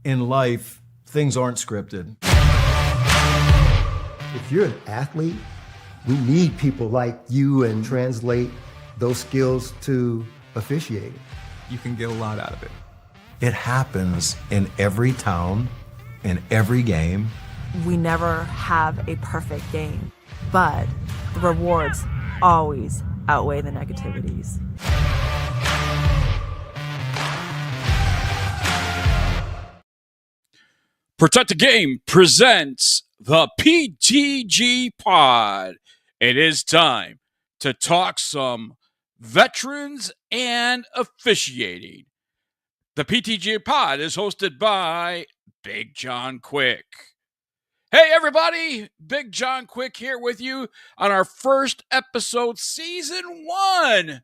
In life, things aren't scripted. If you're an athlete, we need people like you and translate those skills to officiating. You can get a lot out of it. It happens in every town, in every game. We never have a perfect game, but the rewards always outweigh the negativities. Protect the Game presents the PTG Pod. It is time to talk some veterans and officiating. The PTG Pod is hosted by BiGG JON Quick. Hey everybody, BiGG JON Quick here with you on our first episode, season 1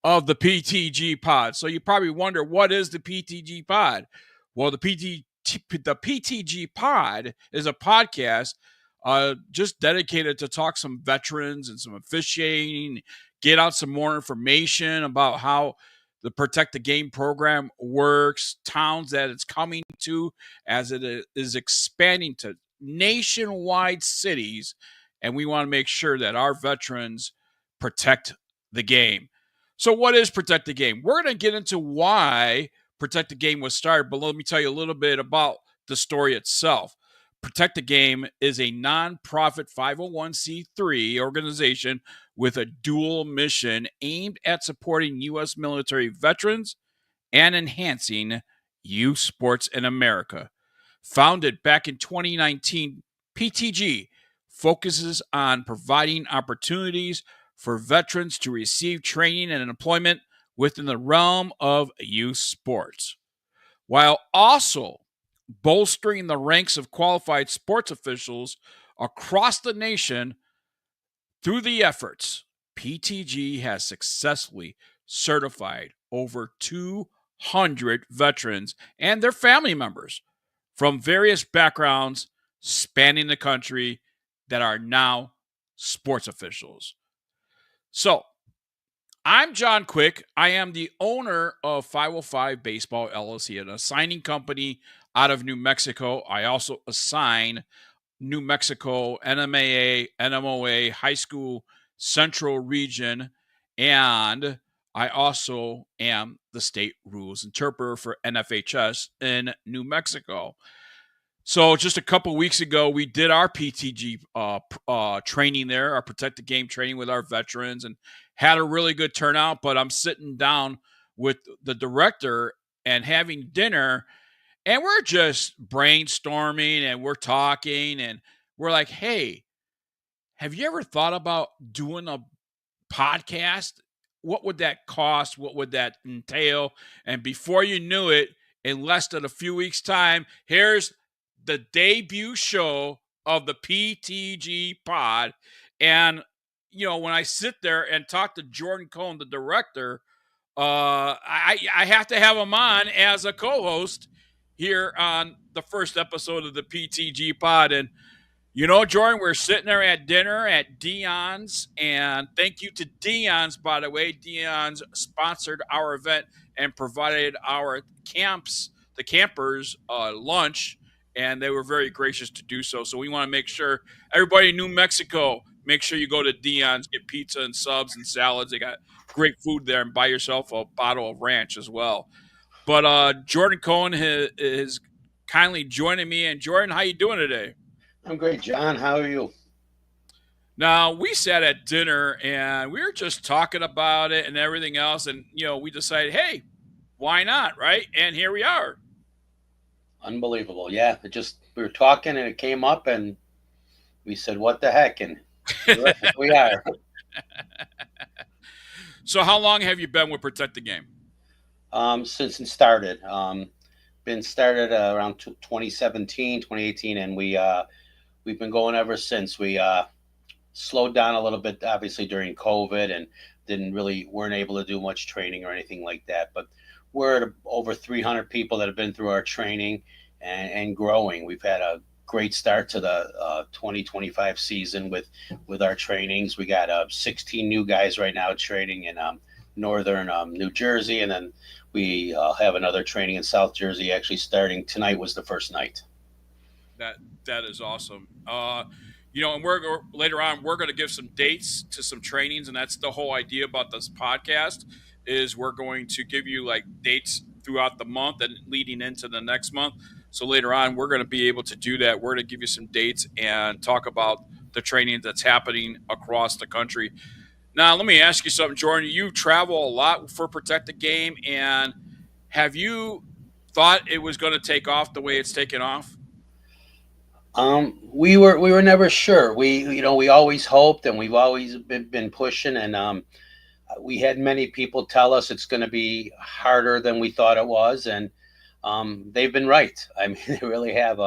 of the PTG Pod. So you probably wonder, what is the PTG Pod? Well, the PTG Pod is a podcast just dedicated to talk some veterans and some officiating, get out some more information about how the Protect the Game program works, towns that it's coming to as it is expanding to nationwide cities, and we want to make sure that our veterans protect the game. So what is Protect the Game? We're going to get into why Protect the Game was started, but let me tell you a little bit about the story itself. Protect the Game is a nonprofit 501c3 organization with a dual mission aimed at supporting U.S. military veterans and enhancing youth sports in America. Founded back in 2019, PTG focuses on providing opportunities for veterans to receive training and employment within the realm of youth sports, while also bolstering the ranks of qualified sports officials across the nation. Through the efforts, PTG has successfully certified over 200 veterans and their family members from various backgrounds spanning the country that are now sports officials. So, I'm John Quick. I am the owner of 505 Baseball LLC, an assigning company out of New Mexico. I also assign New Mexico NMAA, NMOA, high school central region, and I also am the state rules interpreter for NFHS in New Mexico. So just a couple weeks ago, we did our PTG training there, our Protect the Game training with our veterans, and had a really good turnout. But I'm sitting down with the director and having dinner, and we're just brainstorming and we're talking, and we're like, hey, have you ever thought about doing a podcast? What would that cost? What would that entail? And before you knew it, in less than a few weeks' time, here's the debut show of the PTG Pod. And, you know, when I sit there and talk to Jordan Cohn, the director, I have to have him on as a co-host here on the first episode of the PTG Pod. And, you know, Jordan, we're sitting there at dinner at Dion's, and thank you to Dion's, by the way. Dion's sponsored our event and provided our the campers, lunch, and they were very gracious to do so. So we want to make sure everybody in New Mexico, make sure you go to Dion's, get pizza and subs and salads. They got great food there, and buy yourself a bottle of ranch as well. But Jordan Cohn is kindly joining me. And Jordan, how you doing today? I'm great, John. How are you? Now, we sat at dinner and we were just talking about it and everything else. And, you know, we decided, hey, why not, right? And here we are. Unbelievable. Yeah, we were talking and it came up and we said, what the heck? And we are. So how long have you been with Protect the Game? Since it started. Been started around 2017, 2018, and we've been going ever since. We slowed down a little bit, obviously, during COVID and weren't able to do much training or anything like that. But we're at over 300 people that have been through our training and growing. We've had a great start to the 2025 season with our trainings. We got 16 new guys right now training in northern New Jersey, and then we have another training in South Jersey actually starting tonight. Was the first night. That is awesome. And later on we're going to give some dates to some trainings, and that's the whole idea about this podcast. Is we're going to give you like dates throughout the month and leading into the next month. So later on we're going to be able to do that. We're going to give you some dates and talk about the training that's happening across the country. Now, let me ask you something, Jordan. You travel a lot for Protect the Game, and have you thought it was going to take off the way it's taken off? We were never sure. We always hoped, and we've always been pushing, and we had many people tell us it's going to be harder than we thought it was, and they've been right. I mean, they really have.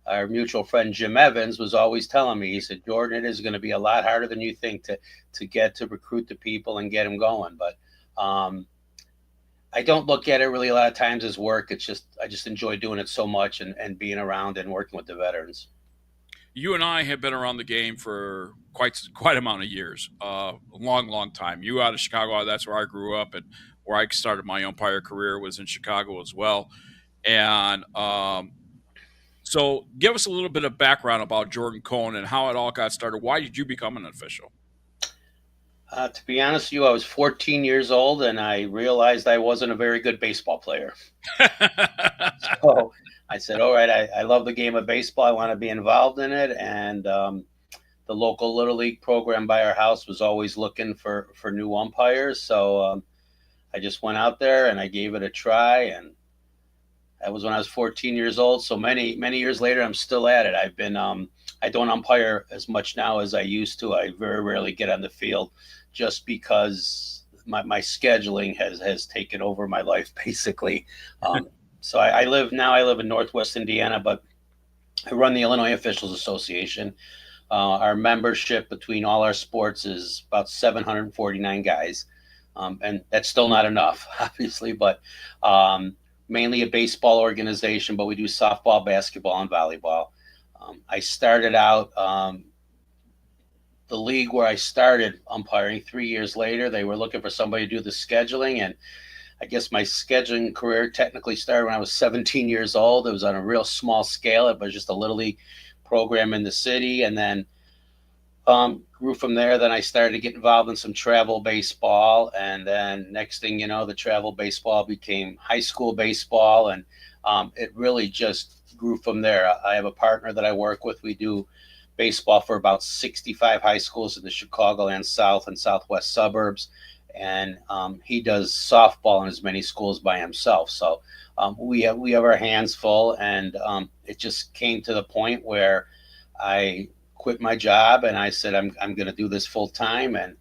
Our mutual friend Jim Evans was always telling me, he said, Jordan, it is going to be a lot harder than you think to get to recruit the people and get them going. But I don't look at it really a lot of times as work. It's just, I just enjoy doing it so much and being around and working with the veterans. You and I have been around the game for quite amount of years, a long time. You out of Chicago, that's where I grew up, and where I started my umpire career was in Chicago as well. And so give us a little bit of background about Jordan Cohn and how it all got started. Why did you become an official? To be honest with you, I was 14 years old and I realized I wasn't a very good baseball player. So I said, all right, I love the game of baseball. I want to be involved in it. And the local Little League program by our house was always looking for new umpires. So I just went out there and I gave it a try. And that was when I was 14 years old. So many years later, I'm still at it. I've been, I don't umpire as much now as I used to. I very rarely get on the field just because my scheduling has taken over my life, basically. So I live in Northwest Indiana, but I run the Illinois Officials Association. Our membership between all our sports is about 749 guys. And that's still not enough, obviously, but mainly a baseball organization, but we do softball, basketball, and volleyball. I started out the league where I started umpiring 3 years later. They were looking for somebody to do the scheduling, and I guess my scheduling career technically started when I was 17 years old. It was on a real small scale. It was just a little league program in the city, and then grew from there. Then I started to get involved in some travel baseball, and then next thing you know, the travel baseball became high school baseball, and it really just grew from there. I have a partner that I work with. We do baseball for about 65 high schools in the Chicagoland South and Southwest suburbs, and he does softball in as many schools by himself. So we have our hands full, and it just came to the point where I quit my job and I said, I'm going to do this full time. And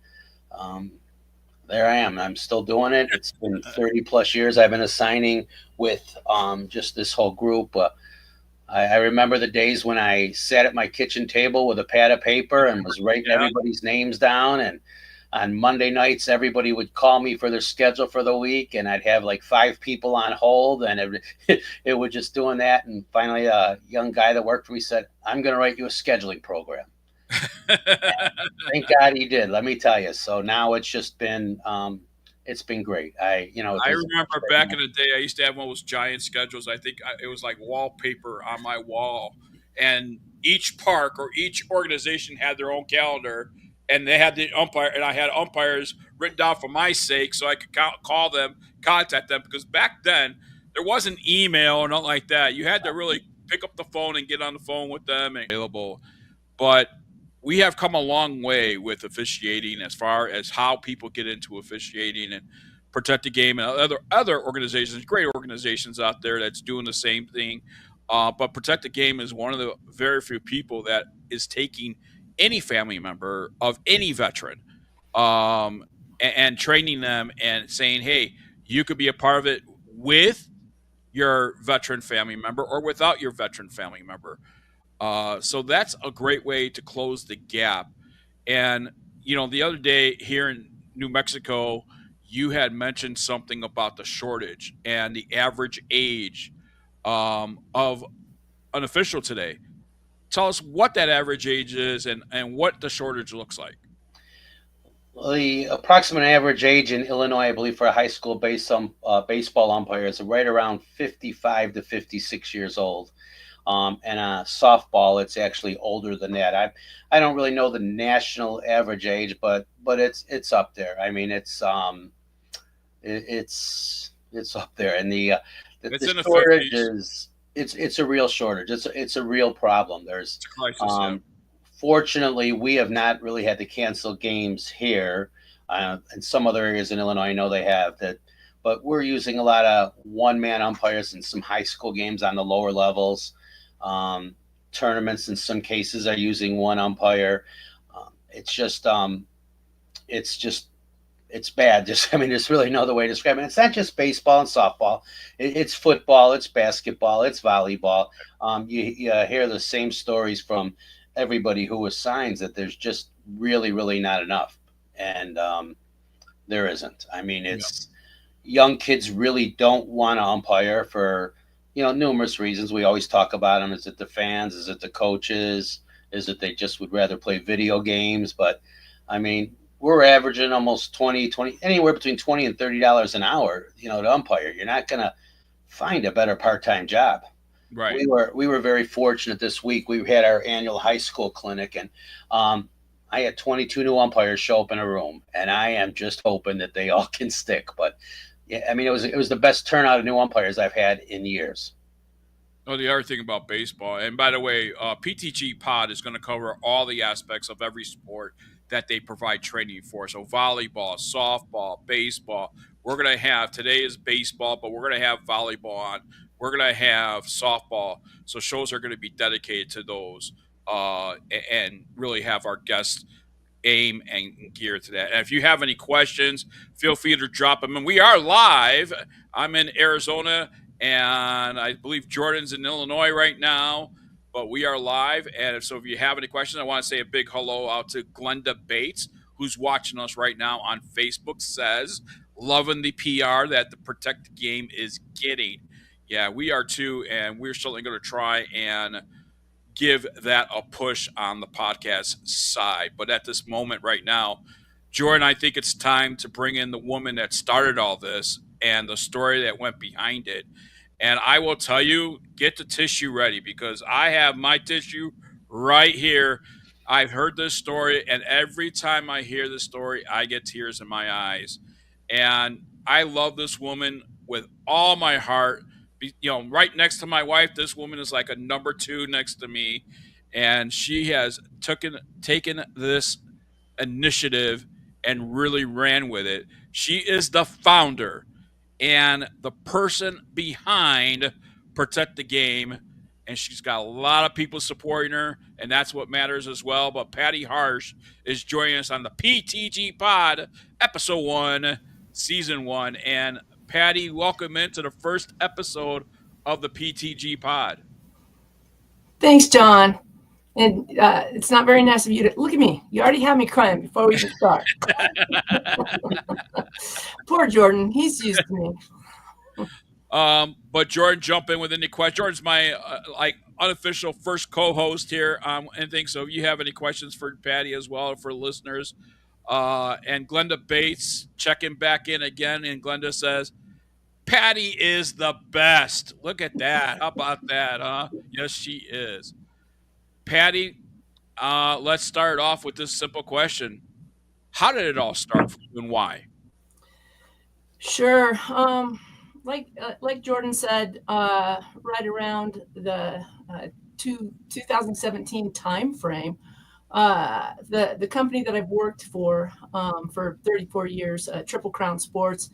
there I am. I'm still doing it. It's been 30 plus years. I've been assigning with just this whole group. I remember the days when I sat at my kitchen table with a pad of paper and was writing everybody's names down. And on Monday nights, everybody would call me for their schedule for the week, and I'd have like 5 people on hold, and it was just doing that. And finally, a young guy that worked for me said, I'm going to write you a scheduling program. Thank God he did, let me tell you. So now it's just been, it's been great. I remember back in the day, I used to have one of those giant schedules. I think it was like wallpaper on my wall, and each park or each organization had their own calendar. And they had the umpire, and I had umpires written down for my sake, so I could call them, contact them. Because back then there wasn't email or nothing like that. You had to really pick up the phone and get on the phone with them and available. But we have come a long way with officiating as far as how people get into officiating and Protect the Game and other organizations, great organizations out there that's doing the same thing. But Protect the Game is one of the very few people that is taking any family member of any veteran and training them and saying, hey, you could be a part of it with your veteran family member or without your veteran family member. So that's a great way to close the gap. And, the other day here in New Mexico, you had mentioned something about the shortage and the average age of an official today. Tell us what that average age is and what the shortage looks like. The approximate average age in Illinois, I believe, for a high school baseball umpire is right around 55 to 56 years old. And softball, it's actually older than that. I don't really know the national average age, but it's up there. I mean, it's up there, and the It's in the shortage 50s. is it's a real shortage. It's a real problem. There's It's a crisis. Yeah. Fortunately, we have not really had to cancel games here. In some other areas in Illinois, I know they have that, but we're using a lot of one-man umpires in some high school games on the lower levels. Tournaments in some cases are using one umpire. It's bad. I mean, there's really no other way to describe it. It's not just baseball and softball. It's football. It's basketball. It's volleyball. You hear the same stories from everybody who assigns that there's just really, really not enough. And there isn't. I mean, it's young kids really don't want to umpire for, numerous reasons. We always talk about them. Is it the fans? Is it the coaches? Is it they just would rather play video games? But I mean, we're averaging almost 20, anywhere between $20 and $30 an hour, to umpire. You're not going to find a better part-time job. Right. We were very fortunate this week. We had our annual high school clinic, and I had 22 new umpires show up in a room, and I am just hoping that they all can stick. But yeah, I mean, it was the best turnout of new umpires I've had in years. Oh, the other thing about baseball, and by the way, PTG Pod is going to cover all the aspects of every sport that they provide training for. So volleyball, softball, baseball. We're going to have, today is baseball, but we're going to have volleyball on. We're going to have softball. So shows are going to be dedicated to those and really have our guests aim and gear to that. And if you have any questions, feel free to drop them. And we are live. I'm in Arizona, and I believe Jordan's in Illinois right now, but we are live. And so if you have any questions, I want to say a big hello out to Glenda Bates, who's watching us right now on Facebook, says, loving the PR that the Protect the Game is getting. Yeah, we are too, and we're certainly going to try and give that a push on the podcast side. But at this moment right now, Jordan, I think it's time to bring in the woman that started all this and the story that went behind it. And I will tell you, get the tissue ready, because I have my tissue right here. I've heard this story, and every time I hear this story, I get tears in my eyes. And I love this woman with all my heart. Right next to my wife, this woman is like a number 2 next to me, and she has taken this initiative and really ran with it. She is the founder and the person behind Protect the Game, and she's got a lot of people supporting her, and that's what matters as well. But Patty Harsh is joining us on the PTG Pod, Episode 1, Season 1, and Patty, welcome into the first episode of the PTG Pod. Thanks, John. And it's not very nice of you to look at me. You already have me crying before we even start. Poor Jordan. He's used to me. But Jordan, jump in with any questions. Jordan's my unofficial first co-host here. Anything. So if you have any questions for Patty as well, or for listeners, and Glenda Bates checking back in again, and Glenda says, Patty is the best. Look at that. How about that, huh? Yes, she is. Patty, let's start off with this simple question. How did it all start for you, and why? Sure. Like Jordan said, right around the 2017 time frame, the company that I've worked for 34 years, Triple Crown Sports,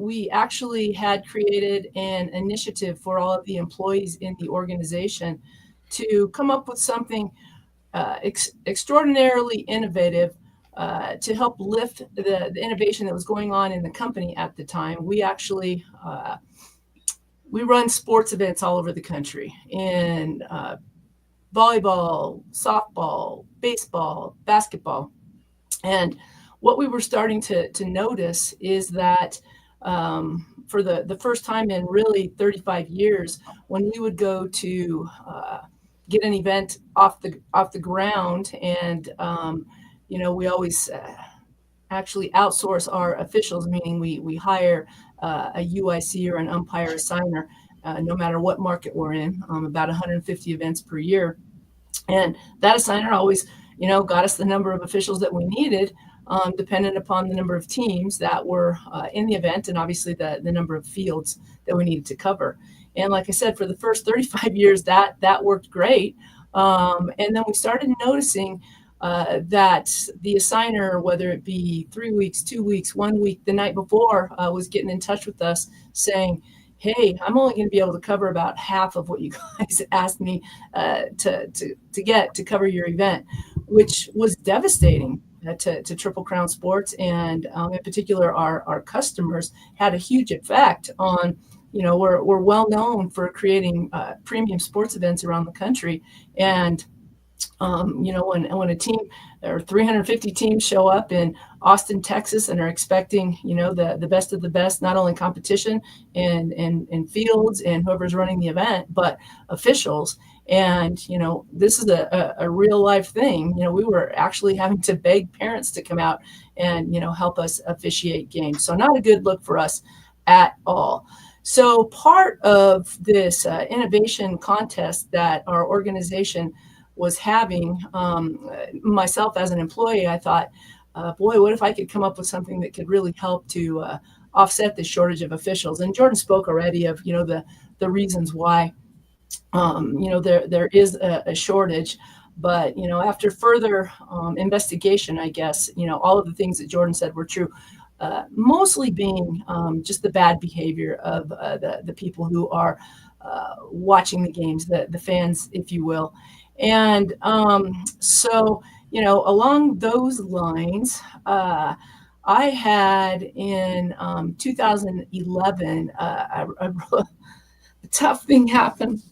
we actually had created an initiative for all of the employees in the organization to come up with something extraordinarily innovative to help lift the innovation that was going on in the company at the time. We actually we run sports events all over the country in volleyball, softball, baseball, basketball. And what we were starting to notice is that for the first time in really 35 years, when we would go to get an event off the ground, and we always actually outsource our officials, meaning we hire a UIC or an umpire assigner, no matter what market we're in, about 150 events per year. And that assigner always, got us the number of officials that we needed, dependent upon the number of teams that were in the event, and obviously the number of fields that we needed to cover. And like I said, for the first 35 years, that worked great. And then we started noticing that the assigner, whether it be 3 weeks, 2 weeks, 1 week, the night before, was getting in touch with us saying, hey, I'm only going to be able to cover about half of what you guys asked me to cover your event, which was devastating to Triple Crown Sports. And in particular, our customers had a huge effect on, we're well known for creating premium sports events around the country. And when a team or 350 teams show up in Austin, Texas, and are expecting, the best of the best, not only competition and fields and whoever's running the event, but officials. And, this is a real life thing. We were actually having to beg parents to come out and, help us officiate games. So not a good look for us at all. So part of this innovation contest that our organization was having, myself as an employee, I thought, boy, what if I could come up with something that could really help to offset the shortage of officials? And Jordan spoke already of, the reasons why, there is a shortage. But, after further investigation, I guess, all of the things that Jordan said were true, mostly being just the bad behavior of the people who are watching the games, the fans, if you will. And so, along those lines, I had in 2011, a tough thing happen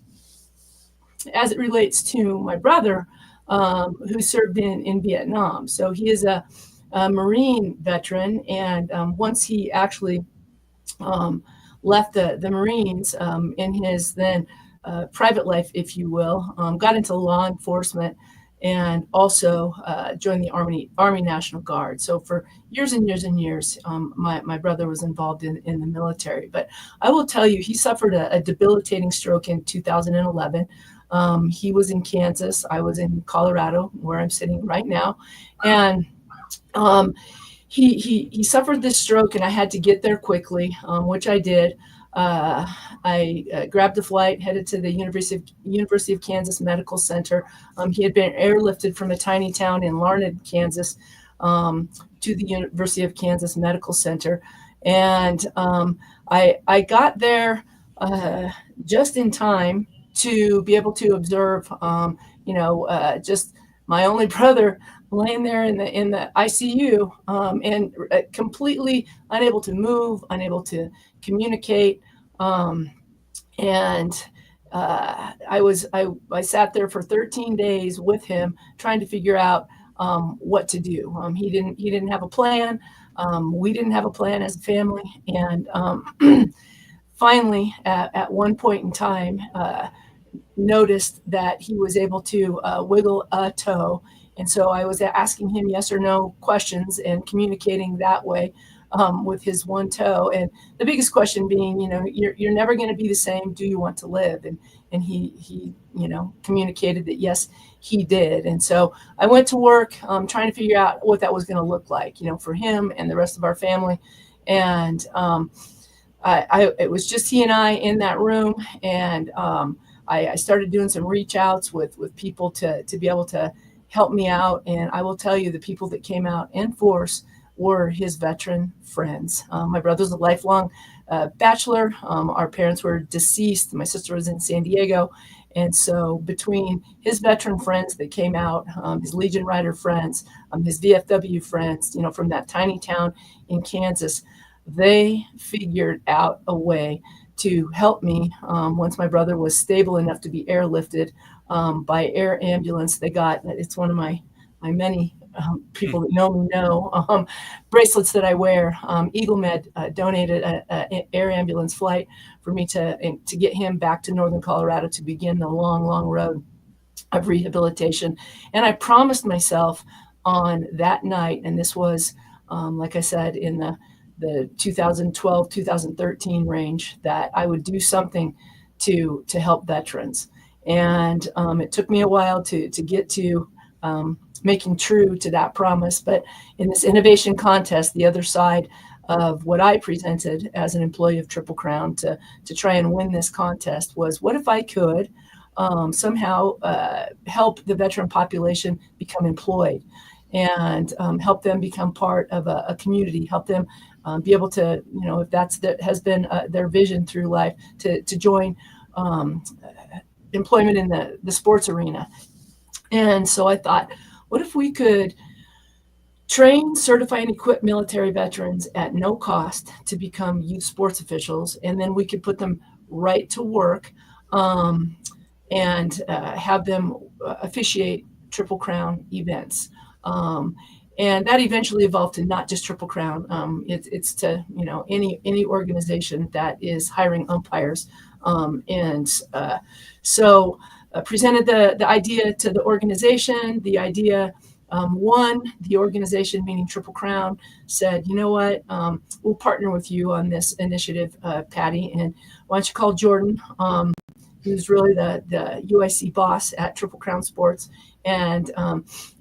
as it relates to my brother, who served in Vietnam. So he is a Marine veteran. And once he actually left the Marines in his then private life, if you will, got into law enforcement and also joined the Army National Guard. So for years and years and years, my brother was involved in the military. But I will tell you, he suffered a debilitating stroke in 2011. He was in Kansas. I was in Colorado, where I'm sitting right now. And he suffered this stroke, and I had to get there quickly, which I did. I grabbed a flight, headed to the University of Kansas Medical Center. He had been airlifted from a tiny town in Larned, Kansas, to the University of Kansas Medical Center. And I got there just in time to be able to observe, just my only brother laying there in the ICU, and completely unable to move, unable to communicate. And I sat there for 13 days with him, trying to figure out what to do. He didn't have a plan. We didn't have a plan as a family. And finally, at one point in time, noticed that he was able to wiggle a toe. And so I was asking him yes or no questions and communicating that way with his one toe. And the biggest question being, you're never going to be the same. Do you want to live? And he communicated that yes, he did. And so I went to work trying to figure out what that was going to look like, for him and the rest of our family. And it was just he and I in that room. And I started doing some reach outs with people to be able to help me out. And I will tell you, the people that came out in force were his veteran friends. My brother's a lifelong bachelor. Our parents were deceased. My sister was in San Diego. And so between his veteran friends that came out, his Legion Rider friends, his VFW friends, from that tiny town in Kansas, they figured out a way to help me once my brother was stable enough to be airlifted by air ambulance. It's one of my many people that know me know bracelets that I wear. Eagle Med donated an air ambulance flight for me to get him back to Northern Colorado to begin the long, long road of rehabilitation. And I promised myself on that night, and this was like I said, in the 2012, 2013 range, that I would do something to help veterans. And it took me a while to get to making true to that promise. But in this innovation contest, the other side of what I presented as an employee of Triple Crown to try and win this contest was, what if I could somehow help the veteran population become employed and help them become part of a community, help them be able to, if has been their vision through life, to join employment in the sports arena. And so I thought, what if we could train, certify, and equip military veterans at no cost to become youth sports officials, and then we could put them right to work and have them officiate Triple Crown events. And that eventually evolved to not just Triple Crown. It's to any organization that is hiring umpires. So presented the idea to the organization. The idea won. The organization, meaning Triple Crown, said, you know what, we'll partner with you on this initiative, Patty. And why don't you call Jordan, who's really the UIC boss at Triple Crown Sports, and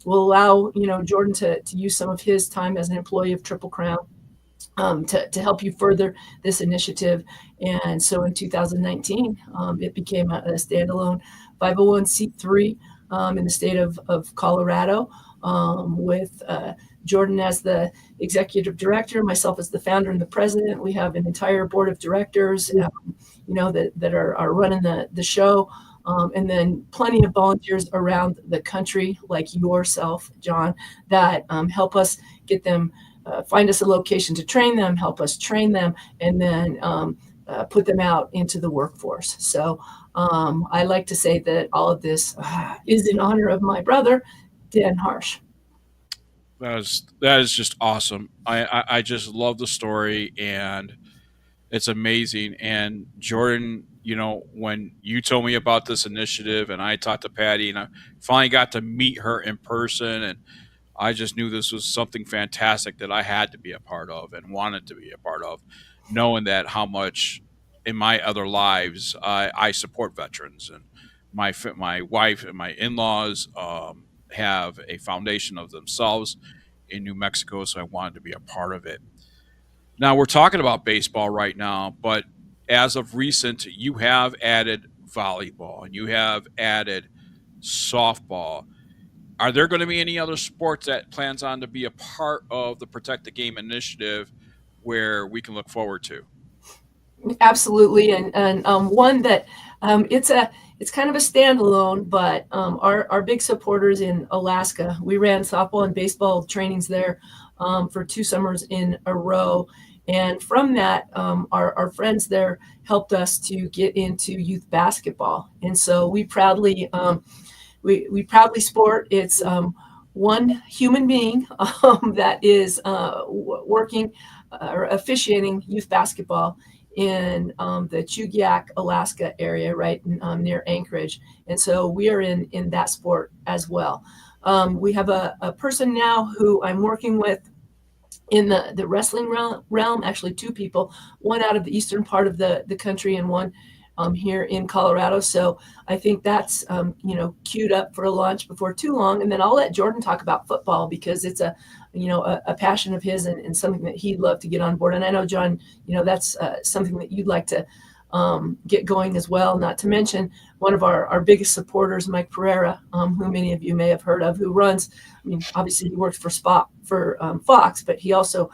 we'll allow Jordan to use some of his time as an employee of Triple Crown to help you further this initiative. And so in 2019, it became a standalone 501c3 in the state of Colorado, with Jordan as the executive director, myself as the founder and the president. We have an entire board of directors, that are running the show. And then plenty of volunteers around the country, like yourself, John, that help us get them, find us a location to train them, help us train them, and then put them out into the workforce. So I like to say that all of this is in honor of my brother, Dan Harsh. That is just awesome. I just love the story, and it's amazing. And Jordan, when you told me about this initiative and I talked to Patty and I finally got to meet her in person, and I just knew this was something fantastic that I had to be a part of and wanted to be a part of, knowing that how much in my other lives I support veterans. And my wife and my in-laws have a foundation of themselves in New Mexico, so I wanted to be a part of it. Now, we're talking about baseball right now, but as of recent, you have added volleyball and you have added softball. Are there going to be any other sports that plans on to be a part of the Protect the Game initiative where we can look forward to? Absolutely, and one that it's kind of a standalone, but our big supporters in Alaska. We ran softball and baseball trainings there for 2 summers in a row. And from that, our friends there helped us to get into youth basketball. And so we proudly sport. It's one human being that is working or officiating youth basketball in the Chugiak, Alaska area, right near Anchorage. And so we are in that sport as well. We have a person now who I'm working with in the wrestling realm, actually 2 people, one out of the eastern part of the country and one here in Colorado. So I think that's, queued up for a launch before too long. And then I'll let Jordan talk about football because it's a passion of his and something that he'd love to get on board. And I know, John, that's something that you'd like to get going as well. Not to mention one of our biggest supporters, Mike Pereira, who many of you may have heard of, who runs, obviously he works for Fox, but he also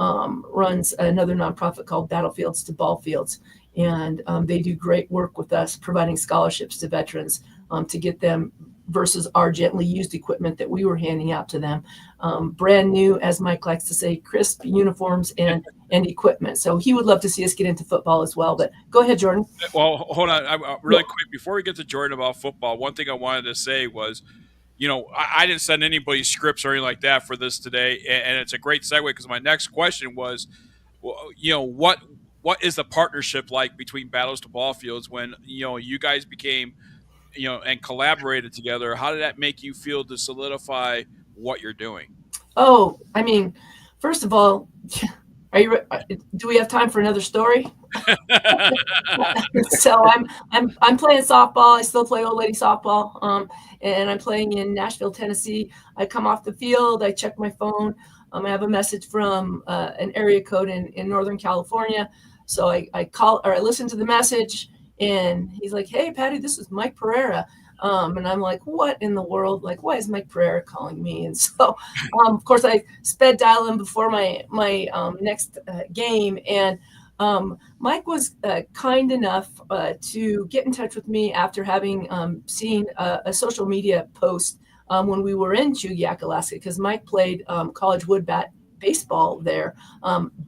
runs another nonprofit called Battlefields to Ballfields. And they do great work with us, providing scholarships to veterans to get them versus our gently used equipment that we were handing out to them. Brand new, as Mike likes to say, crisp uniforms and equipment. So he would love to see us get into football as well. But go ahead, Jordan. Well, hold on. Really quick, before we get to Jordan about football, one thing I wanted to say was, I didn't send anybody scripts or anything like that for this today. And it's a great segue because my next question was, what is the partnership like between Battles to Ballfields when, you guys became, and collaborated together? How did that make you feel to solidify what you're doing? Oh, First of all, do we have time for another story? So I'm playing softball. I still play old lady softball, and I'm playing in Nashville, Tennessee. I come off the field. I check my phone. I have a message from an area code in Northern California. So I call, or I listen to the message, and he's like, "Hey, Patty, this is Mike Pereira." And I'm like, "What in the world? Like, why is Mike Pereira calling me?" And so, of course, I sped dial him before my next game, and Mike was kind enough to get in touch with me after having seen a social media post when we were in Chugiak, Alaska, because Mike played college wood bat baseball there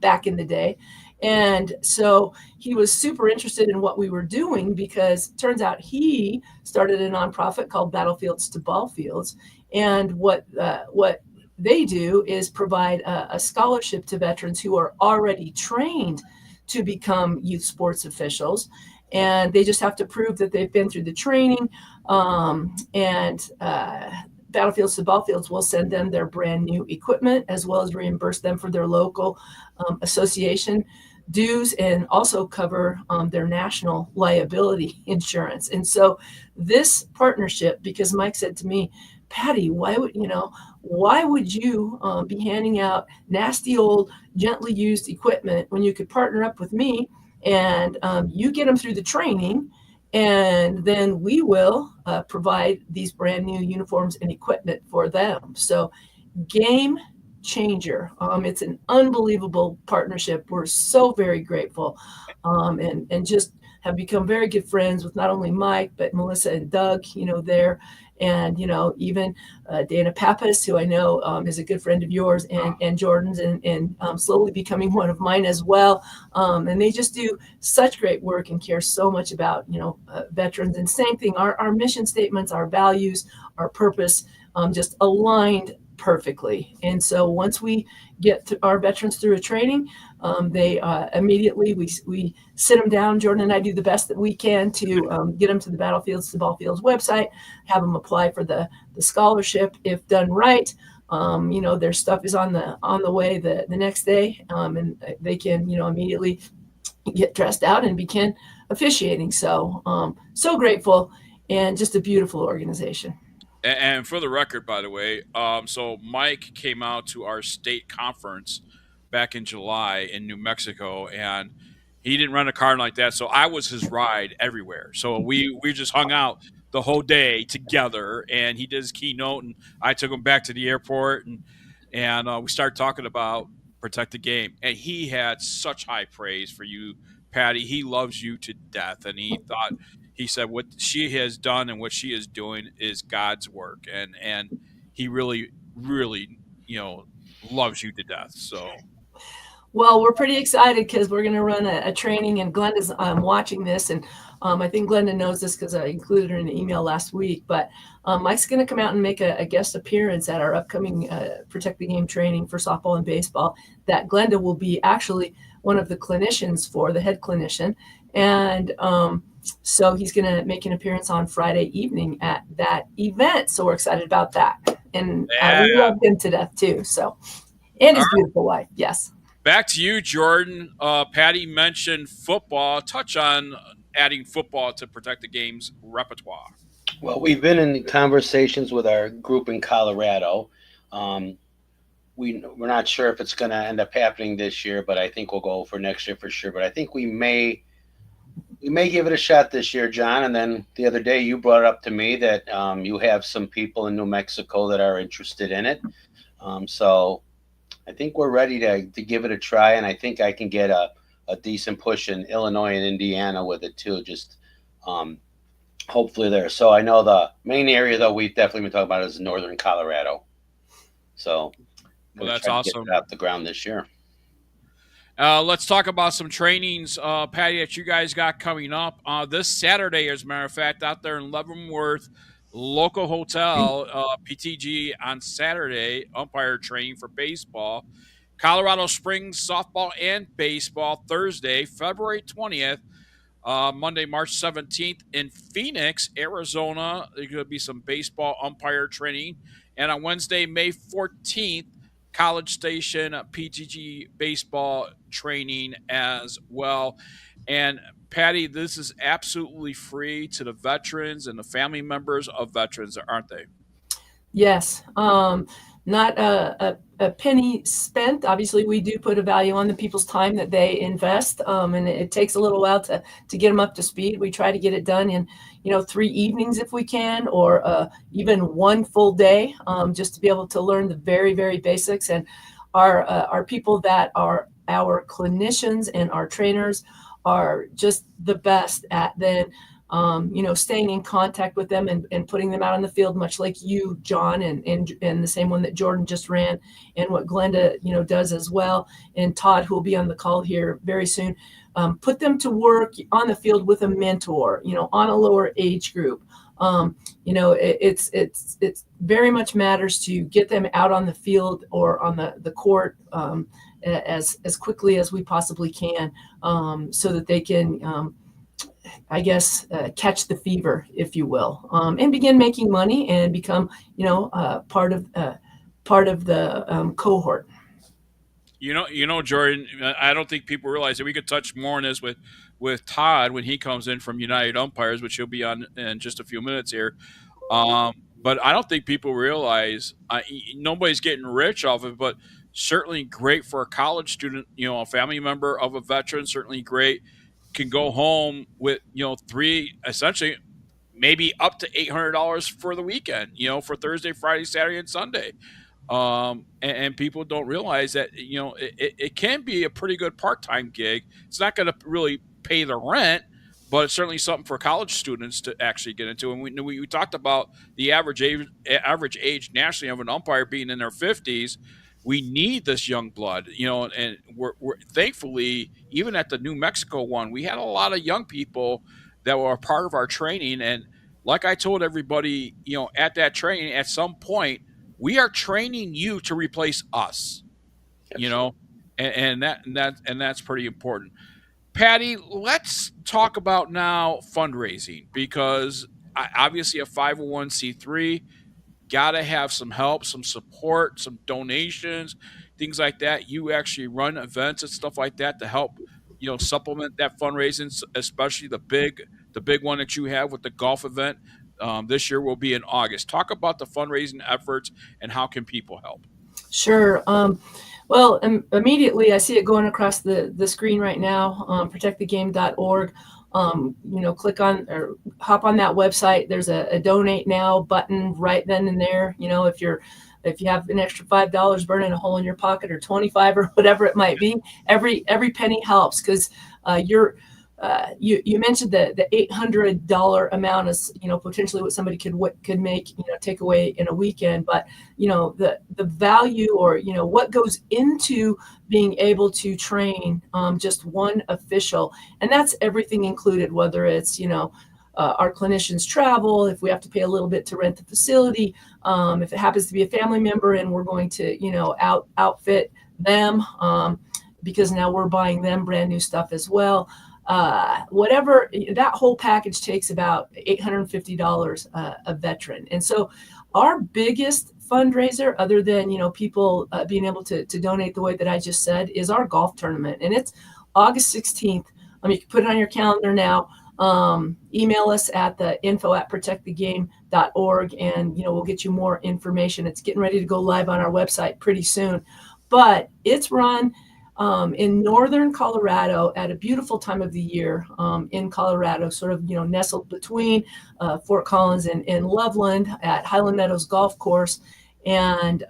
back in the day. And so he was super interested in what we were doing, because it turns out he started a nonprofit called Battlefields to Ball Fields. And what they do is provide a scholarship to veterans who are already trained to become youth sports officials. And they just have to prove that they've been through the training. Battlefields to Ball Fields will send them their brand new equipment, as well as reimburse them for their local association dues, and also cover their national liability insurance. And so this partnership, because Mike said to me, "Patty, why would you be handing out nasty old gently used equipment when you could partner up with me, and you get them through the training, and then we will provide these brand new uniforms and equipment for them." So game changer. It's an unbelievable partnership. We're so very grateful, and just have become very good friends with not only Mike, but Melissa and Doug, there. And, even Dana Pappas, who I know is a good friend of yours, and Jordan's, and slowly becoming one of mine as well. And they just do such great work and care so much about, veterans. And same thing, our mission statements, our values, our purpose, just aligned perfectly. And so once we get our veterans through a training, they immediately, we sit them down. Jordan and I do the best that we can to get them to the Battlefields to Ball Fields website, have them apply for the scholarship. If done right, their stuff is on the way the next day, and they can immediately get dressed out and begin officiating. So so grateful, and just a beautiful organization. And for the record, by the way, so Mike came out to our state conference back in July in New Mexico, and he didn't rent a car like that, so I was his ride everywhere. So we just hung out the whole day together, and he did his keynote, and I took him back to the airport, and we started talking about Protect the Game, and he had such high praise for you, Patty. He loves you to death, and he said what she has done and what she is doing is God's work, and he really, really, loves you to death. So, well, we're pretty excited because we're going to run a training, and Glenda's watching this, and I think Glenda knows this because I included her in the email last week. But Mike's going to come out and make a guest appearance at our upcoming Protect the Game training for softball and baseball. That Glenda will be actually one of the clinicians for, the head clinician, and so he's going to make an appearance on Friday evening at that event. So we're excited about that. And we love him to death too. So, and his beautiful wife. Yes. Back to you, Jordan. Patty mentioned football. Touch on adding football to Protect the Game's repertoire. Well, we've been in conversations with our group in Colorado. We're not sure if it's going to end up happening this year, but I think we'll go for next year for sure. But I think we may give it a shot this year, John. And then the other day you brought up to me that you have some people in New Mexico that are interested in it. So I think we're ready to give it a try. And I think I can get a decent push in Illinois and Indiana with it too, just hopefully there. So I know the main area, though, we've definitely been talking about is northern Colorado. So well, that's awesome. Get it off the ground this year. Let's talk about some trainings, Patty, that you guys got coming up this Saturday, as a matter of fact, out there in Leavenworth local hotel, PTG on Saturday, umpire training for baseball. Colorado Springs softball and baseball Thursday, February 20th. Monday, March 17th in Phoenix, Arizona. There's going to be some baseball umpire training. And on Wednesday, May 14th, College Station PTG baseball training as well. And Patty, this is absolutely free to the veterans and the family members of veterans, aren't they? Yes. Not a penny spent. Obviously, we do put a value on the people's time that they invest, and it takes a little while to get them up to speed. We try to get it done in 3 evenings if we can, or even 1 full day, just to be able to learn the very, very basics. And our people that are our clinicians and our trainers are just the best at then staying in contact with them and putting them out on the field, much like you, John, and the same one that Jordan just ran, and what Glenda, does as well, and Todd, who will be on the call here very soon. Put them to work on the field with a mentor, on a lower age group. It's very much matters to get them out on the field or on the court as quickly as we possibly can, so that they can catch the fever, if you will, and begin making money and become, part of the cohort. Jordan, I don't think people realize that we could touch more on this with Todd when he comes in from United Umpires, which he'll be on in just a few minutes here. But I don't think people realize nobody's getting rich off of it, but certainly great for a college student, a family member of a veteran, certainly great. Can go home with, essentially maybe up to $800 for the weekend, for Thursday, Friday, Saturday, and Sunday. And people don't realize that, it can be a pretty good part-time gig. It's not going to really pay the rent, but it's certainly something for college students to actually get into. And we talked about the average age nationally of an umpire being in their 50s. We need this young blood, and we're thankfully, even at the New Mexico one, we had a lot of young people that were a part of our training. And like I told everybody, at that training, at some point, we are training you to replace us, and that's pretty important. Patty, let's talk about now fundraising, because obviously a 501c3, got to have some help, some support, some donations, things like that. You actually run events and stuff like that to help, supplement that fundraising, especially the big one that you have with the golf event. This year will be in August. Talk about the fundraising efforts and how can people help? Sure. Well, immediately I see it going across the screen right now, protectthegame.org. Click on or hop on that website. There's a donate now button right then and there. If you have an extra $5 burning a hole in your pocket, or 25 or whatever it might be, every penny helps, because you mentioned the $800 amount is potentially what somebody could make take away in a weekend, but the value, or what goes into being able to train just one official, and that's everything included, whether it's our clinicians travel, if we have to pay a little bit to rent the facility, if it happens to be a family member and we're going to outfit them, because now we're buying them brand new stuff as well. Whatever, that whole package takes about $850 a veteran. And so our biggest fundraiser, other than people being able to donate the way that I just said, is our golf tournament, and it's August 16th. You can put it on your calendar now. Email us at the info@protectthegame.org, and we'll get you more information. It's getting ready to go live on our website pretty soon, but it's run in northern Colorado at a beautiful time of the year, in Colorado, sort of nestled between Fort Collins and Loveland at Highland Meadows Golf Course. And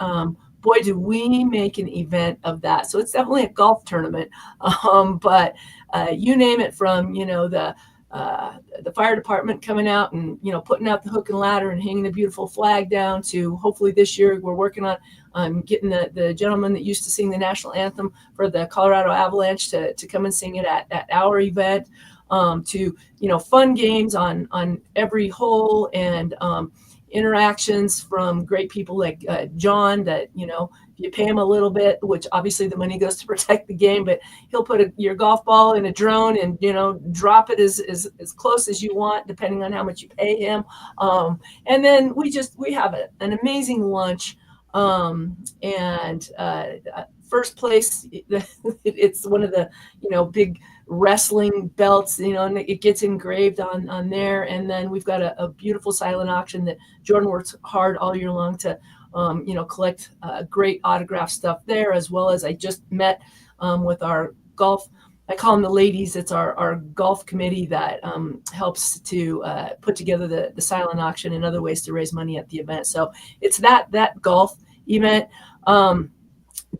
boy, do we make an event of that. So it's definitely a golf tournament, but you name it, from the fire department coming out and putting out the hook and ladder and hanging a beautiful flag down, to hopefully this year we're working on getting the gentleman that used to sing the national anthem for the Colorado Avalanche to come and sing it at our event, to fun games on every hole, and interactions from great people like John, that you pay him a little bit, which obviously the money goes to protect the game, but he'll put your golf ball in a drone and drop it as close as you want, depending on how much you pay him. And then we have an amazing lunch And first place, it's one of the, big wrestling belts, and it gets engraved on there. And then we've got a beautiful silent auction that Jordan works hard all year long to, collect great autograph stuff there, as well as I just met with our golf. I call them the ladies. It's our golf committee that helps to put together the silent auction and other ways to raise money at the event. So it's that golf event.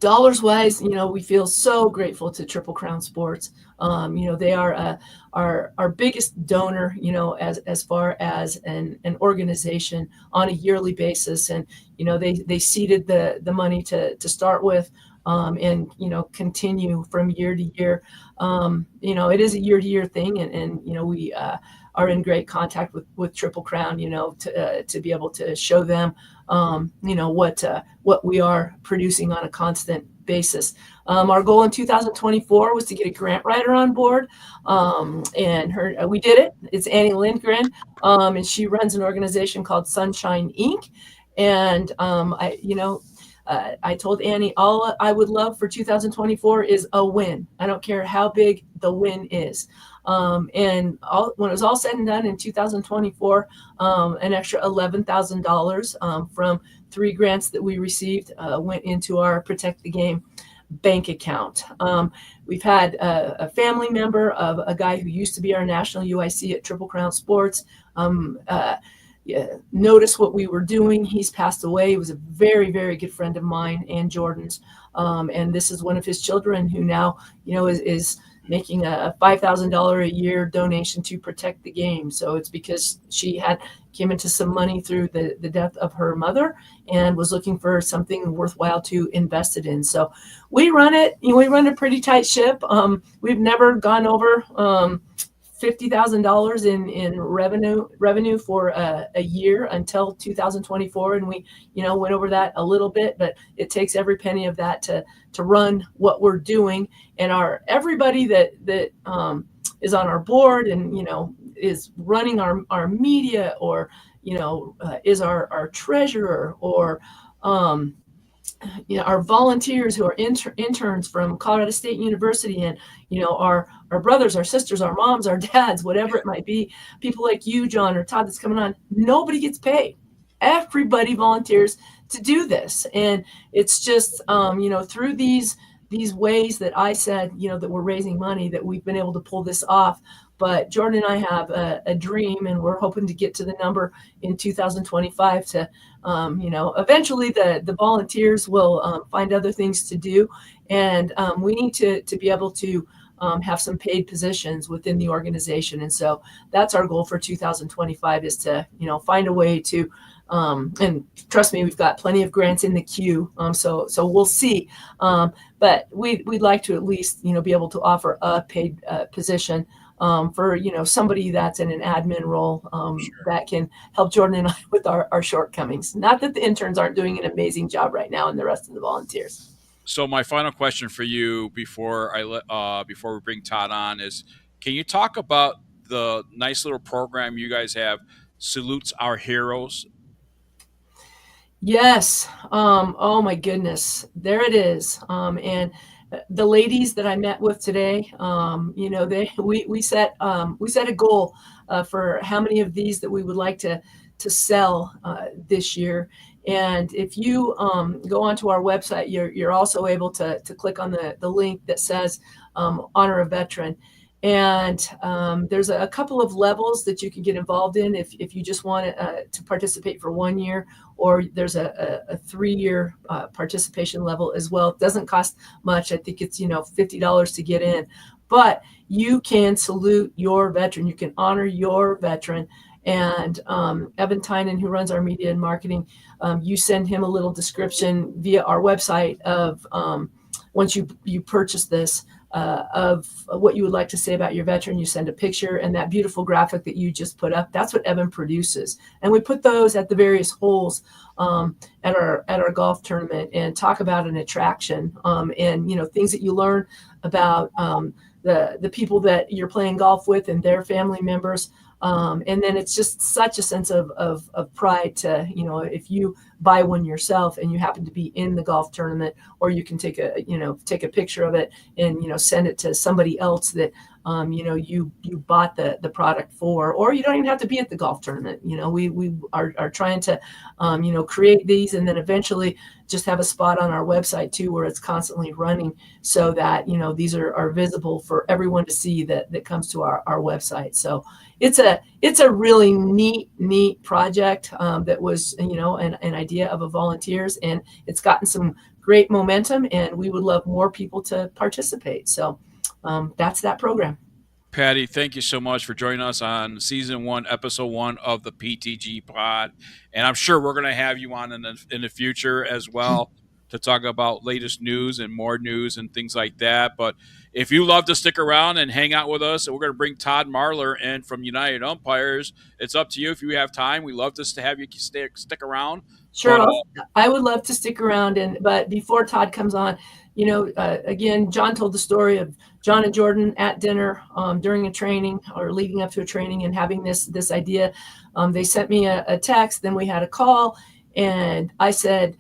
Dollars wise, we feel so grateful to Triple Crown Sports. They are our biggest donor, as far as an organization on a yearly basis. And, they seeded the money to start with. And continue from year to year. It is a year-to-year thing, and we are in great contact with Triple Crown, to be able to show them, what we are producing on a constant basis. Our goal in 2024 was to get a grant writer on board, and we did it. It's Annie Lindgren, and she runs an organization called Sunshine Inc. And I told Annie, all I would love for 2024 is a win. I don't care how big the win is. When it was all said and done in 2024, an extra $11,000 from 3 grants that we received went into our Protect the Game bank account. We've had a family member of a guy who used to be our national UIC at Triple Crown Sports notice what we were doing. He's passed away. He was a very, very good friend of mine and Jordan's. And this is one of his children who now, is making a $5,000 a year donation to Protect the Game. So it's because she came into some money through the death of her mother and was looking for something worthwhile to invest it in. So we run it. We run a pretty tight ship. We've never gone over $50,000 in revenue for a year until 2024, and we went over that a little bit, but it takes every penny of that to run what we're doing. And everybody that is on our board and is running our media, or is our treasurer, or our volunteers who are interns from Colorado State University, and our brothers, our sisters, our moms, our dads, whatever it might be, people like you, John, or Todd that's coming on, nobody gets paid. Everybody volunteers to do this. And it's just, through these ways that I said, that we're raising money, that we've been able to pull this off. But Jordan and I have a dream, and we're hoping to get to the number in 2025 to, eventually the volunteers will find other things to do. And we need to be able to have some paid positions within the organization. And so that's our goal for 2025, is to, find a way to, and trust me, we've got plenty of grants in the queue. So we'll see. But we'd like to at least, be able to offer a paid position for somebody that's in an admin role that can help Jordan and I with our shortcomings. Not that the interns aren't doing an amazing job right now, and the rest of the volunteers. So my final question for you before we bring Todd on is, can you talk about the nice little program you guys have, Salutes Our Heroes? Yes. Oh my goodness. There it is. And the ladies that I met with today, we set a goal for how many of these that we would like to sell this year. And if you go onto our website, you're also able to click on the link that says Honor a Veteran. And there's a couple of levels that you can get involved in if you just want to participate for 1 year, or there's a 3-year participation level as well. It doesn't cost much. I think it's $50 to get in, but you can salute your veteran. You can honor your veteran. And Evan Tynan, who runs our media and marketing, you send him a little description via our website of once you purchase this, of what you would like to say about your veteran. You send a picture, and that beautiful graphic that you just put up, that's what Evan produces. And we put those at the various holes at our golf tournament, and talk about an attraction and things that you learn about the people that you're playing golf with and their family members. And then it's just such a sense of pride to, if you buy one yourself and you happen to be in the golf tournament, or you can take a picture of it and, send it to somebody else that, you bought the product for, or you don't even have to be at the golf tournament. We are trying to, create these and then eventually just have a spot on our website too, where it's constantly running so that, these are visible for everyone to see that comes to our website. So it's a really neat project that was, an idea of a volunteers, and it's gotten some great momentum, and we would love more people to participate. So that's that program. Patty, thank you so much for joining us on season 1, episode 1 of the PTG Pod. And I'm sure we're going to have you on in the future as well to talk about latest news and more news and things like that. But if you love to stick around and hang out with us, and we're going to bring Todd Marler in from United Umpires, it's up to you if you have time. We love to have you stick around. Sure, But, I would love to stick around. But before Todd comes on, again, John told the story of John and Jordan at dinner during a training or leading up to a training and having this idea. They sent me a text, then we had a call, and I said,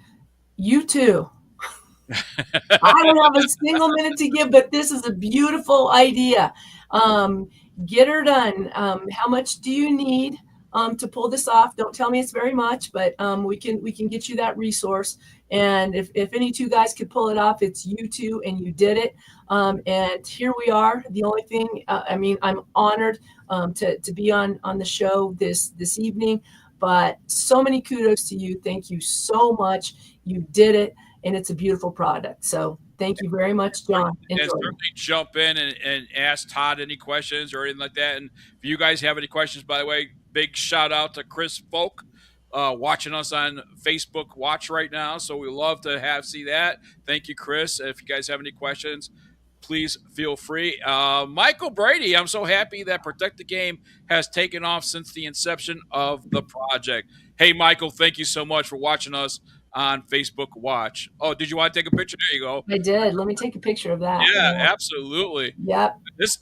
you too. I don't have a single minute to give, but this is a beautiful idea. Get her done. How much do you need to pull this off? Don't tell me it's very much, but we can get you that resource. And if any two guys could pull it off, it's you two, and you did it. And here we are. The only thing, I'm honored to be on the show this evening. But so many kudos to you. Thank you so much. You did it, and it's a beautiful product. So thank you very much, John. And certainly jump in and ask Todd any questions or anything like that. And if you guys have any questions, by the way, big shout out to Chris Folk watching us on Facebook Watch right now. So we love to see that. Thank you, Chris. If you guys have any questions, please feel free. Michael Brady, I'm so happy that Protect the Game has taken off since the inception of the project. Hey, Michael, thank you so much for watching us on Facebook Watch. Oh, did you want to take a picture? There you go. I did. Let me take a picture of that. Yeah, absolutely. Yep. This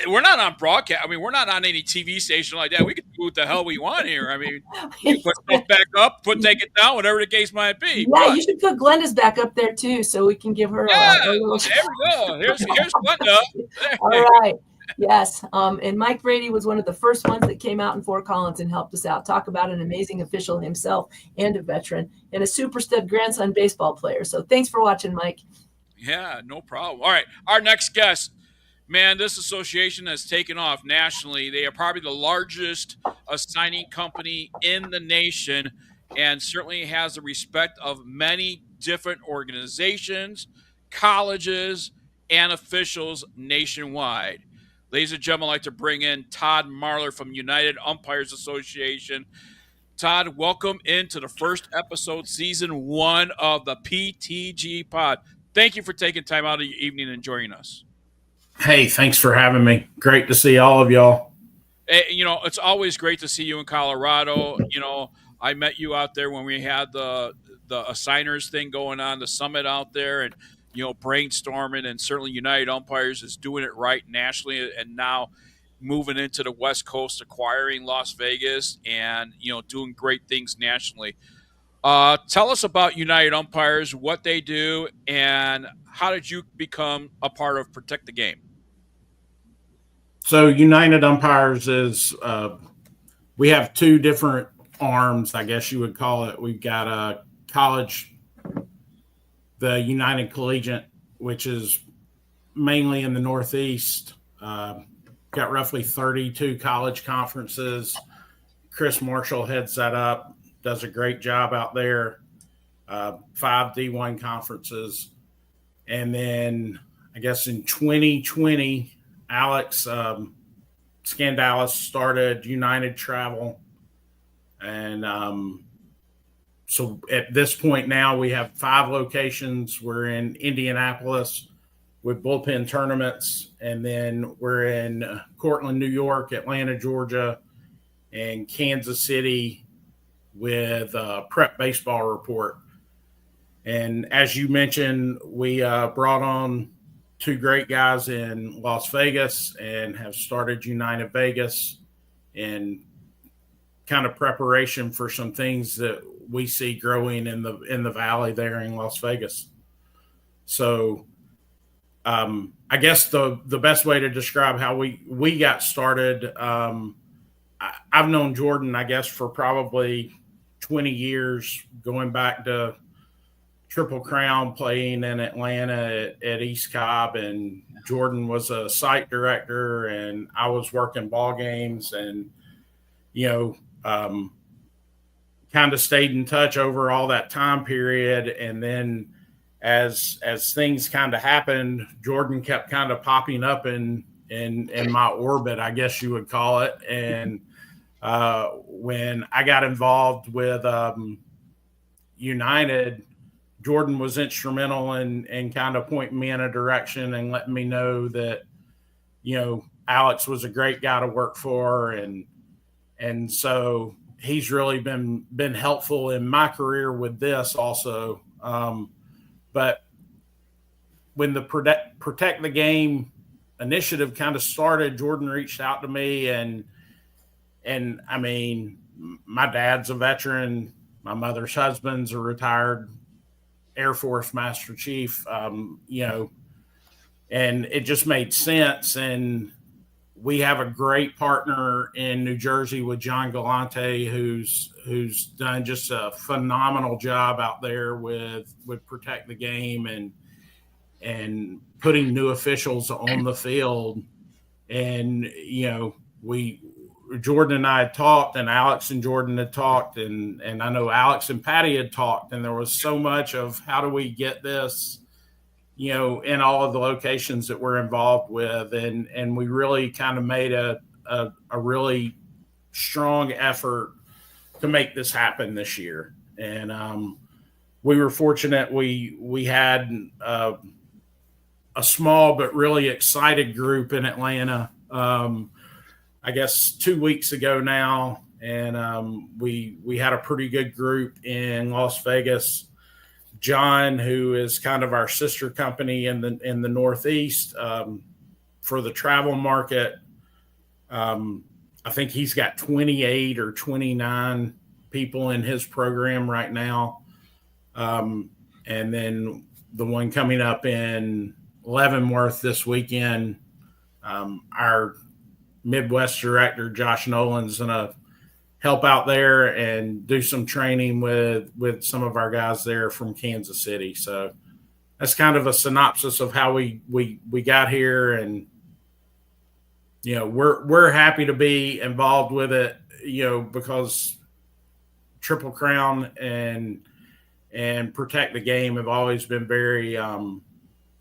we're not on broadcast. I mean, we're not on any TV station like that. We can do what the hell we want here. I mean, you put stuff back up, take it down, whatever the case might be. Yeah, but you should put Glenda's back up there too, so we can give her yeah, a little. there we go. Here's Glenda. All right. Yes. And Mike Brady was one of the first ones that came out in Fort Collins and helped us out. Talk about an amazing official himself and a veteran and a super stud grandson baseball player. So thanks for watching, Mike. Yeah, no problem. All right. Our next guest, man, this association has taken off nationally. They are probably the largest signing company in the nation and certainly has the respect of many different organizations, colleges, and officials nationwide. Ladies and gentlemen, I'd like to bring in Todd Marler from United Umpires Association. Todd, welcome into the first episode, season 1 of the PTG Pod. Thank you for taking time out of your evening and joining us. Hey, thanks for having me. Great to see all of y'all. It's always great to see you in Colorado. I met you out there when we had the assigners thing going on, the summit out there, and brainstorming, and certainly United Umpires is doing it right nationally and now moving into the West Coast, acquiring Las Vegas and, doing great things nationally. Tell us about United Umpires, what they do, and how did you become a part of Protect the Game? So United Umpires is, we have 2 different arms, I guess you would call it. We've got a college, the United Collegiate, which is mainly in the Northeast. Got roughly 32 college conferences. Chris Marshall heads that up, does a great job out there. 5 D1 conferences. And then I guess in 2020, Alex Scandalis started United Travel. And so at this point now, we have 5 locations. We're in Indianapolis with bullpen tournaments, and then we're in Cortland, New York, Atlanta, Georgia, and Kansas City with Prep Baseball Report. And as you mentioned, we brought on 2 great guys in Las Vegas and have started United Vegas in kind of preparation for some things that we see growing in the valley there in Las Vegas. So I guess the best way to describe how we got started, I've known Jordan, I guess, for probably 20 years, going back to Triple Crown, playing in Atlanta at East Cobb, and Jordan was a site director and I was working ball games, and kind of stayed in touch over all that time period. And then as things kind of happened, Jordan kept kind of popping up in my orbit, I guess you would call it. And when I got involved with United, Jordan was instrumental in kind of pointing me in a direction and letting me know that, Alex was a great guy to work for. And so he's really been helpful in my career with this also. But when the Protect the Game initiative kind of started, Jordan reached out to me, and I mean, my dad's a veteran. My mother's husband's a retired Air Force Master Chief, and it just made sense. And we have a great partner in New Jersey with John Galante, who's done just a phenomenal job out there with Protect the Game and putting new officials on the field. And, Jordan and I had talked, and Alex and Jordan had talked, and I know Alex and Patty had talked, and there was so much of how do we get this, in all of the locations that we're involved with. And we really kind of made a really strong effort to make this happen this year. And we were fortunate. We had a small but really excited group in Atlanta, I guess 2 weeks ago now. And we had a pretty good group in Las Vegas. John, who is kind of our sister company in the Northeast, for the travel market, I think he's got 28 or 29 people in his program right now. And then the one coming up in Leavenworth this weekend, our Midwest director, Josh Nolan's going to help out there and do some training with some of our guys there from Kansas City. So that's kind of a synopsis of how we got here. And, we're happy to be involved with it, because Triple Crown and Protect the Game have always been very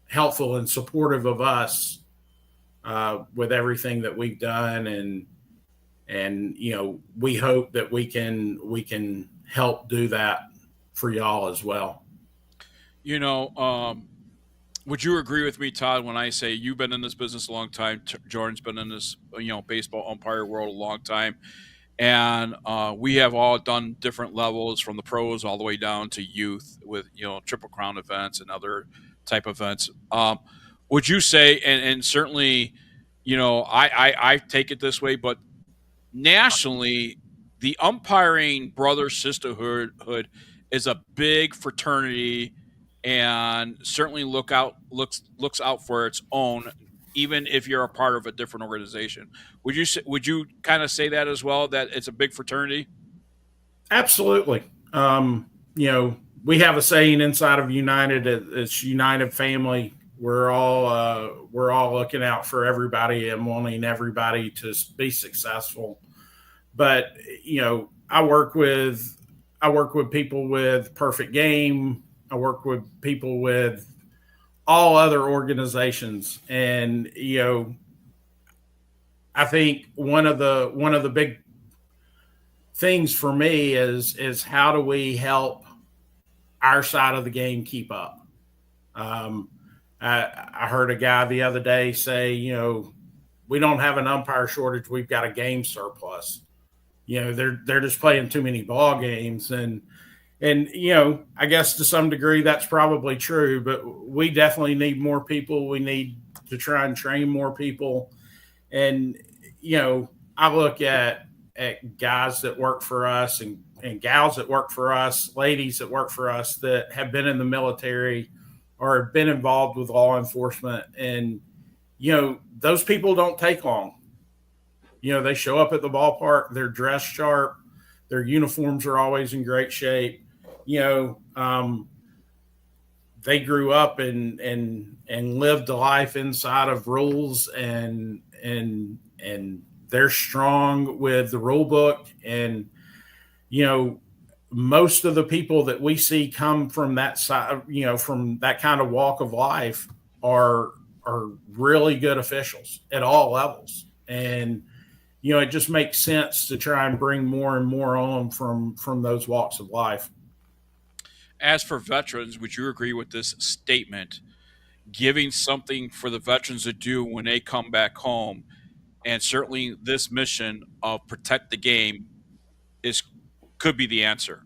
helpful and supportive of us with everything that we've done. And we hope that we can help do that for y'all as well. Would you agree with me, Todd, when I say you've been in this business a long time? Jordan's been in this, baseball umpire world a long time, and we have all done different levels from the pros all the way down to youth with Triple Crown events and other type events. Would you say, and certainly, I take it this way, but nationally, the umpiring brother sisterhood is a big fraternity, and certainly looks out for its own, even if you're a part of a different organization. Would you kind of say that as well, that it's a big fraternity? Absolutely. We have a saying inside of United. It's United family. We're all looking out for everybody and wanting everybody to be successful. But I work with people with Perfect Game. I work with people with all other organizations, and I think one of the big things for me is how do we help our side of the game keep up. I heard a guy the other day say, we don't have an umpire shortage, we've got a game surplus. They're just playing too many ball games, and I guess to some degree that's probably true, but we definitely need more people. We need to try and train more people. And I look at guys that work for us and gals that work for us, ladies that work for us that have been in the military or have been involved with law enforcement. And, those people don't take long. They show up at the ballpark, they're dressed sharp, their uniforms are always in great shape. They grew up and lived a life inside of rules and they're strong with the rule book. And, most of the people that we see come from that side, from that kind of walk of life are really good officials at all levels. And, it just makes sense to try and bring more and more on from those walks of life. As for veterans, would you agree with this statement? Giving something for the veterans to do when they come back home, and certainly this mission of protect the game could be the answer.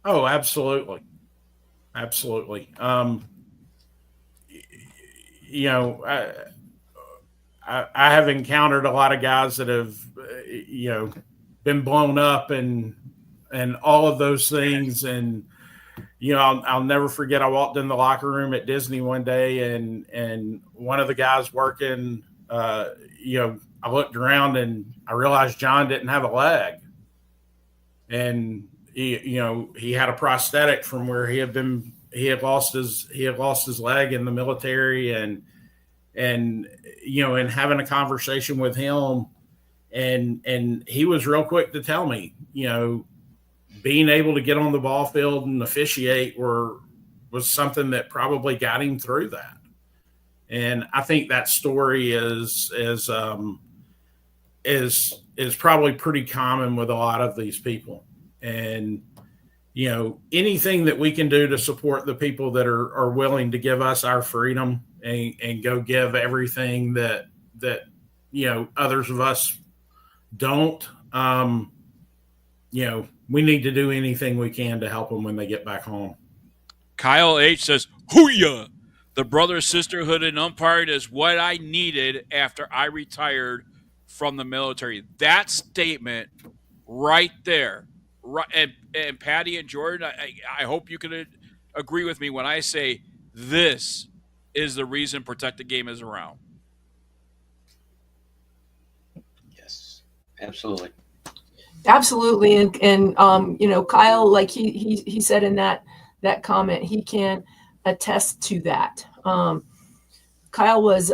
Oh, absolutely. Absolutely. I have encountered a lot of guys that have, been blown up and all of those things. And, I'll never forget, I walked in the locker room at Disney one day and one of the guys working, I looked around and I realized John didn't have a leg. And he had a prosthetic from where he had lost his leg in the military. And having a conversation with him and he was real quick to tell me, being able to get on the ball field and officiate was something that probably got him through that. And I think that story is probably pretty common with a lot of these people. And, anything that we can do to support the people that are willing to give us our freedom and go give everything that others of us don't, we need to do anything we can to help them when they get back home. Kyle H says, "Hooyah! The brother sisterhood in umpiring is what I needed after I retired from the military." That statement right there, right? And Patty and Jordan, I hope you can agree with me when I say this is the reason Protect the Game is around. Yes, absolutely. Absolutely. And Kyle, like he said in that comment, he can attest to that. Kyle was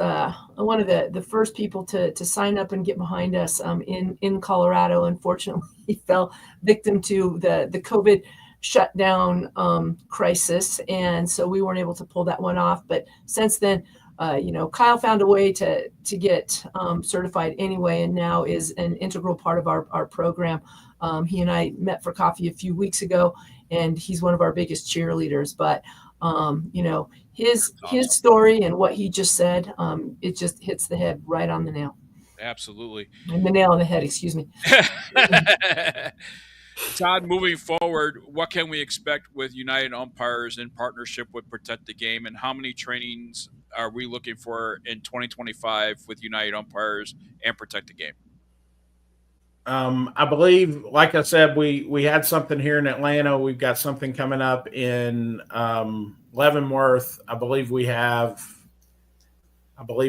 one of the first people to sign up and get behind us in Colorado. Unfortunately, he fell victim to the COVID shutdown crisis, and so we weren't able to pull that one off. But since then, Kyle found a way to get certified anyway, and now is an integral part of our program. He and I met for coffee a few weeks ago, and he's one of our biggest cheerleaders. But his story and what he just said, it just hits the head right on the nail. Absolutely. And the nail on the head, excuse me. Todd, moving forward, what can we expect with United Umpires in partnership with Protect the Game, and how many trainings are we looking for in 2025 with United Umpires and Protect the Game? I believe, like I said, we had something here in Atlanta. We've got something coming up in Leavenworth. I believe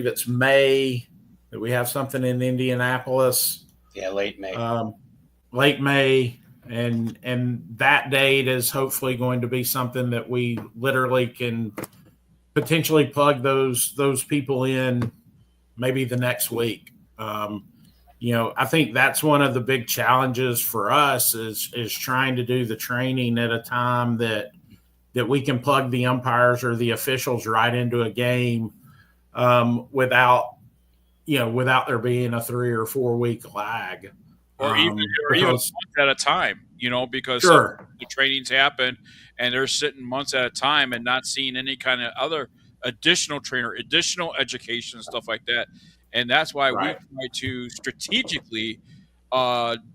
it's May that we have something in Indianapolis. Yeah, late May. And that date is hopefully going to be something that we literally can potentially plug those people in maybe the next week. I think that's one of the big challenges for us is trying to do the training at a time that we can plug the umpires or the officials right into a game without there being a 3 or 4 week lag. Or even months at a time, because sure, the trainings happen and they're sitting months at a time and not seeing any kind of other additional trainer, additional education, stuff like that. And that's why right. we try to strategically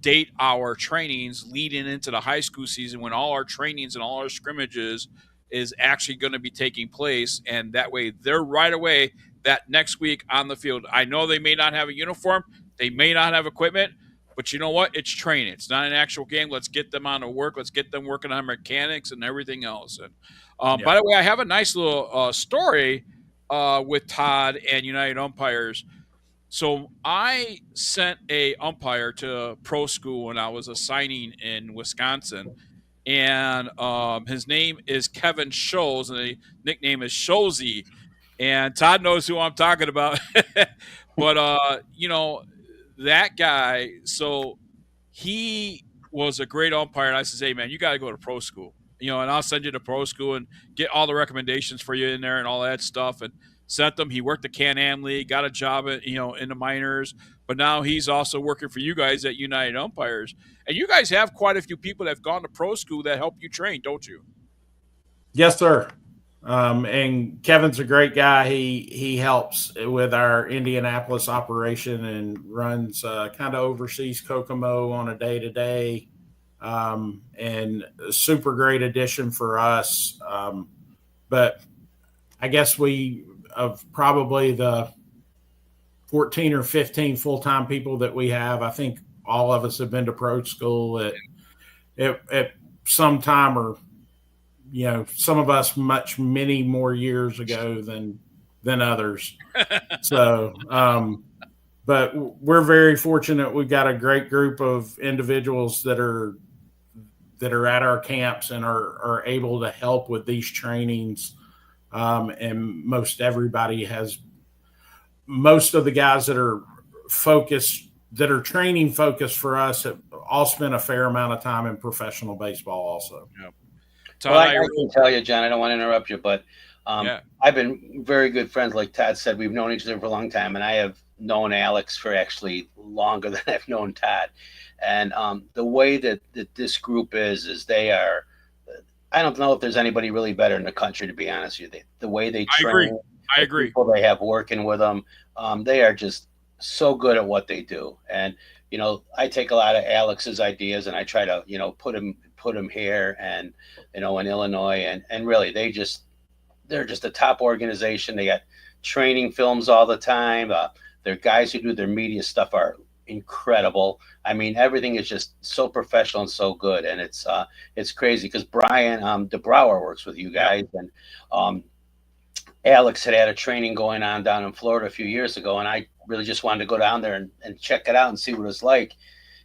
date our trainings leading into the high school season when all our trainings and all our scrimmages is actually going to be taking place. And that way they're right away that next week on the field. I know they may not have a uniform. They may not have equipment, but you know what? It's training. It's not an actual game. Let's get them on to work. Let's get them working on mechanics and everything else. And by the way, I have a nice little story with Todd and United Umpires. So I sent a umpire to pro school when I was assigning in Wisconsin, and his name is Kevin Shows, and the nickname is Showsy. And Todd knows who I'm talking about. But that guy, so he was a great umpire. And I said, hey, man, you got to go to pro school, and I'll send you to pro school and get all the recommendations for you in there and all that stuff. And sent him. He worked the Can-Am League, got a job at, in the minors, but now he's also working for you guys at United Umpires. And you guys have quite a few people that have gone to pro school that help you train, don't you? Yes, sir. And Kevin's a great guy. He helps with our Indianapolis operation and runs kind of oversees Kokomo on a day-to-day, and a super great addition for us. But I guess of probably the 14 or 15 full-time people that we have, I think all of us have been to pro school at some time, or some of us many more years ago than others. So, but we're very fortunate. We've got a great group of individuals that are at our camps and are able to help with these trainings. And most of the guys that are training focused for us have all spent a fair amount of time in professional baseball also. Yep. Well, I can tell you, John, I don't want to interrupt you, but I've been very good friends. Like Todd said, we've known each other for a long time, and I have known Alex for actually longer than I've known Todd. And the way that this group is they are, I don't know if there's anybody really better in the country, to be honest with you. The way they train, I agree. People they have working with them, they are just so good at what they do. And I take a lot of Alex's ideas and I try to put them here and in Illinois, and really they're just a top organization. They got training films all the time. Their guys who do their media stuff are incredible. I mean, everything is just so professional and so good, and it's crazy because Brian DeBrouwer works with you guys, and Alex had a training going on down in Florida a few years ago, and I really just wanted to go down there and check it out and see what it's like.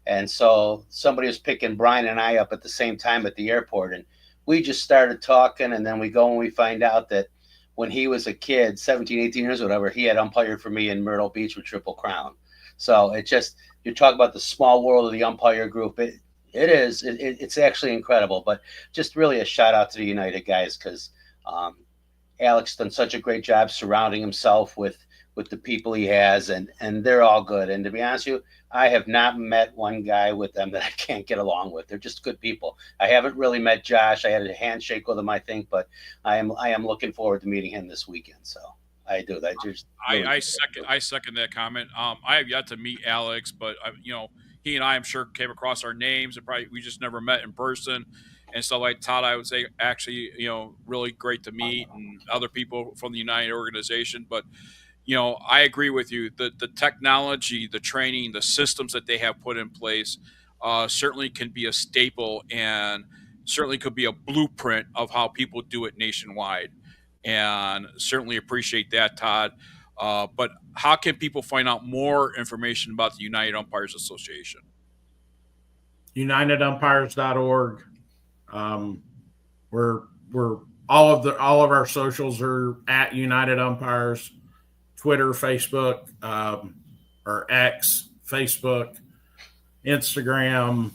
And so somebody was picking Brian and I up at the same time at the airport, and we just started talking, and then we go and we find out that when he was a kid, 17, 18 years, whatever, he had umpired for me in Myrtle Beach with Triple Crown. So you talk about the small world of the umpire group. It's actually incredible, but just really a shout out to the United guys, because Alex done such a great job surrounding himself with the people he has, and they're all good. And to be honest with you, I have not met one guy with them that I can't get along with. They're just good people. I haven't really met Josh. I had a handshake with him, I think, but I am looking forward to meeting him this weekend. So I do. I second that comment. I have yet to meet Alex, but he and I, I'm sure, came across our names, and probably we just never met in person. And so, like Todd, I would say actually, really great to meet, and other people from the United organization. But I agree with you. The technology, the training, the systems that they have put in place certainly can be a staple, and certainly could be a blueprint of how people do it nationwide. And certainly appreciate that, Todd. But how can people find out more information about the United Umpires Association? UnitedUmpires.org. We're all of our socials are at United Umpires. Twitter, Facebook, or X, Facebook, Instagram.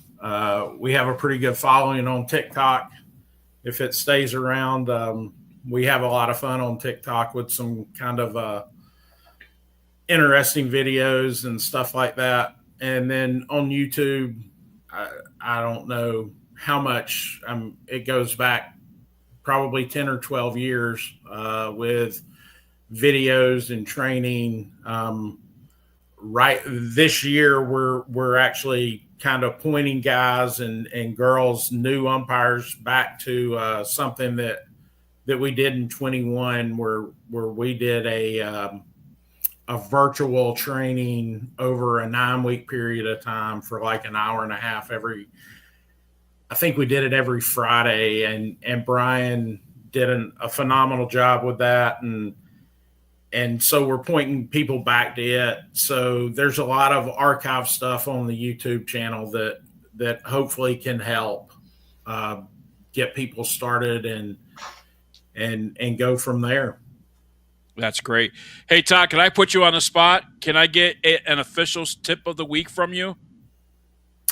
We have a pretty good following on TikTok. If it stays around, we have a lot of fun on TikTok with some kind of interesting videos and stuff like that. And then on YouTube, I don't know how much. It goes back probably 10 or 12 years with videos and training. Right this year, we're actually kind of pointing guys and girls, new umpires, back to something that we did in 21, where we did a virtual training over a 9-week period of time for like an hour and a half I think we did it every Friday, and Brian did a phenomenal job with that. And so we're pointing people back to it. So there's a lot of archive stuff on the YouTube channel that hopefully can help get people started and go from there. That's great. Hey, Todd, can I put you on the spot? Can I get an official's tip of the week from you?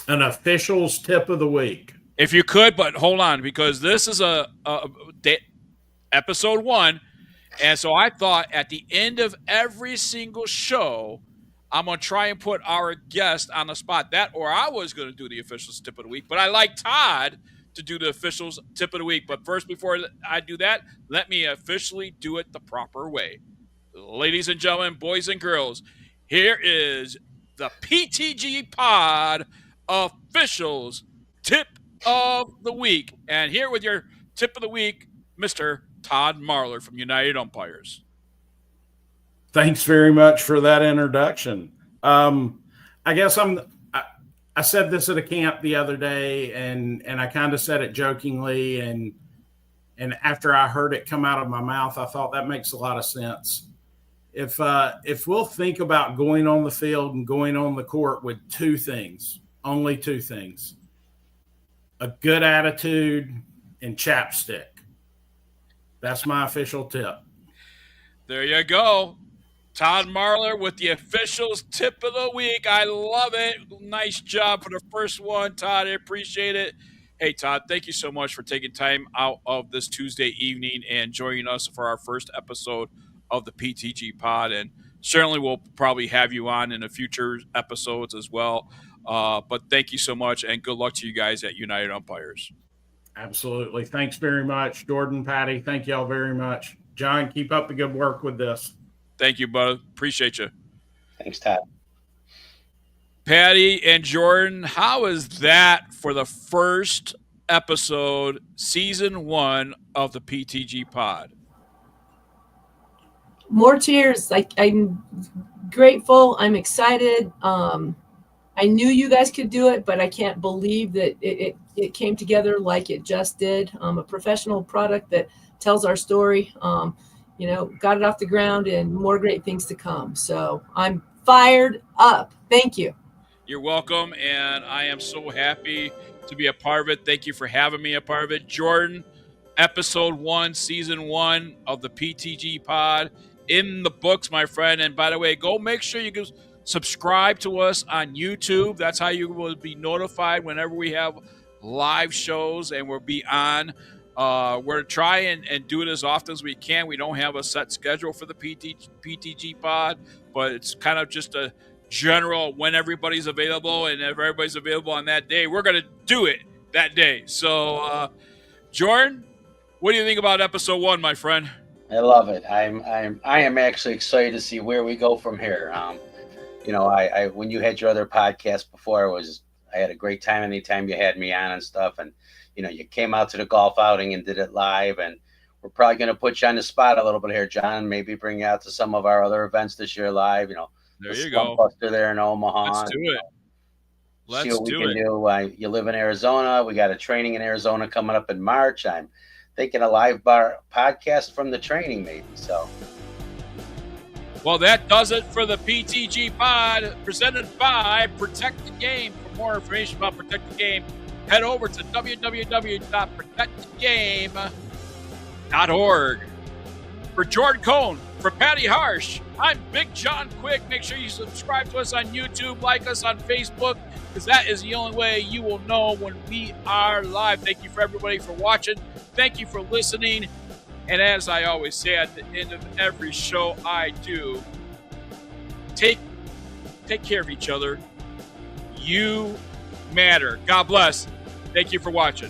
An official's tip of the week. If you could, but hold on, because this is episode 1. And so I thought at the end of every single show, I'm going to try and put our guest on the spot. Or I was going to do the official's tip of the week, but I like Todd to do the official's tip of the week. But first, before I do that, let me officially do it the proper way. Ladies and gentlemen, boys and girls, here is the PTG Pod official's tip of the week. And here with your tip of the week, Mr. Todd Marler from United Umpires. Thanks very much for that introduction. I guess I said this at a camp the other day, and I kind of said it jokingly, and after I heard it come out of my mouth, I thought that makes a lot of sense. If we'll think about going on the field and going on the court with only two things, a good attitude and chapstick. That's my official tip. There you go. Todd Marler with the official's tip of the week. I love it. Nice job for the first one, Todd. I appreciate it. Hey, Todd, thank you so much for taking time out of this Tuesday evening and joining us for our first episode of the PTG Pod. And certainly we'll probably have you on in the future episodes as well. But thank you so much, and good luck to you guys at United Umpires. Absolutely. Thanks very much, Jordan, Patty. Thank y'all very much. John, keep up the good work with this. Thank you, bud. Appreciate you. Thanks, Todd. Patty and Jordan, how is that for the first episode, season 1 of the PTG Pod? More tears. I'm grateful. I'm excited. I knew you guys could do it, but I can't believe that it came together like it just did. A professional product that tells our story, got it off the ground, and more great things to come. So I'm fired up. Thank you. You're welcome, and I am so happy to be a part of it. Thank you for having me a part of it. Jordan, episode 1, season 1 of the PTG Pod in the books, my friend. And by the way, go make sure you go subscribe to us on YouTube. That's how you will be notified whenever we have live shows, and we'll be on. We're trying and do it as often as we can. We don't have a set schedule for the PTG Pod, but it's kind of just a general when everybody's available, and if everybody's available on that day, we're going to do it that day. So, Jordan, what do you think about episode 1, my friend? I love it. I am actually excited to see where we go from here. I when you had your other podcast before, I had a great time anytime you had me on and stuff, and you came out to the golf outing and did it live, and we're probably going to put you on the spot a little bit here, John. Maybe bring you out to some of our other events this year live. There the you go. Buster there in Omaha. Let's do it. See what we can do. You live in Arizona. We got a training in Arizona coming up in March. I'm thinking a live bar podcast from the training, maybe. So. Well, that does it for the PTG Pod, presented by Protect the Game. For more information about Protect the Game, head over to www.protectthegame.org. For Jordan Cohn, for Patty Harsh, I'm BiGG JON Quick. Make sure you subscribe to us on YouTube, like us on Facebook, because that is the only way you will know when we are live. Thank you for everybody for watching. Thank you for listening. And as I always say at the end of every show I do, take care of each other. You matter. God bless. Thank you for watching.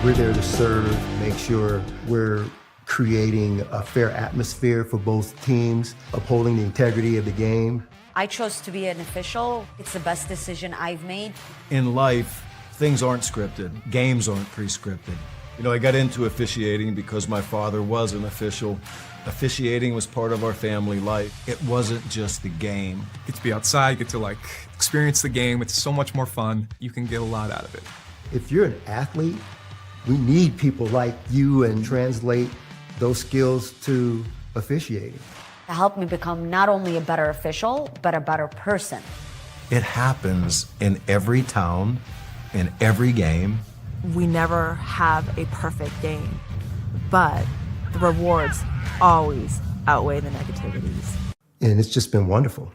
We're there to serve, make sure we're creating a fair atmosphere for both teams, upholding the integrity of the game. I chose to be an official. It's the best decision I've made. In life, things aren't scripted. Games aren't pre-scripted. You know, I got into officiating because my father was an official. Officiating was part of our family life. It wasn't just the game. Get to be outside, get to experience the game. It's so much more fun. You can get a lot out of it. If you're an athlete, we need people like you and translate those skills to officiating. It helped me become not only a better official, but a better person. It happens in every town, in every game. We never have a perfect game, but the rewards always outweigh the negativities. And it's just been wonderful.